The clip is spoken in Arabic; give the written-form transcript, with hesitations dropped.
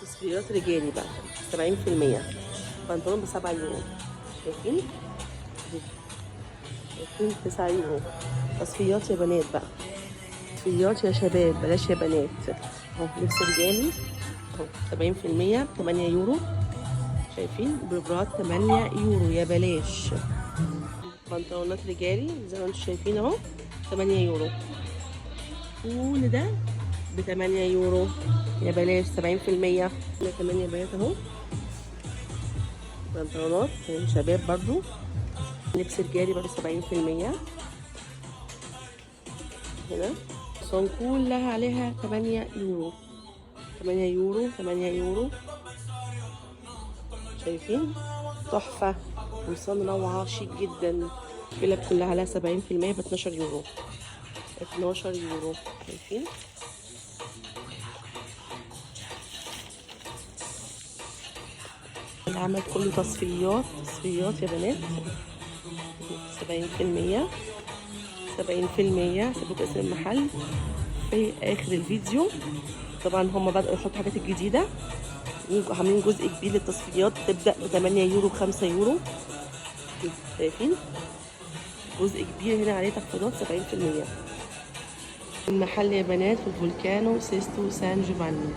تصفيات رجالي بقى 70%. بنطلون ب7 يورو. شايفين؟ شايفين 9 يورو. تصفيات يا بنات بقى، تصفيات يا شباب بلاش يا بنات. اهو لبس رجالي اهو 70% 8 يورو. شايفين؟ بروبرات 8 يورو يا بلاش. بنطلونات رجالي زي ما انتم شايفين اهو 8 يورو. كل ده ب8 يورو يا بلاش 70%. هنا كمان يا بنات اهو بنطلونات شباب برضو، لبس رجالي برضو 70%. هنا صون كلها عليها 8 يورو 8 يورو 8 يورو. شايفين؟ تحفة قمصان روعة شيك جدا. الكلاب كلها عليها 70% ب 12 يورو 12 يورو. شايفين؟ العمل كله تصفيات تصفيات يا بنات 70% 70%. سيبوك اسم المحل في اخر الفيديو. طبعا هم بدأوا يحطوا حاجات الجديدة، عاملين جزء كبير للتصفيات تبدأ ب 8 يورو ب 5 يورو. شايفين؟ جزء كبير هنا عليه تخفيضات 70%. المحل يا بنات في الفولكانو سيستو سان جوفاني.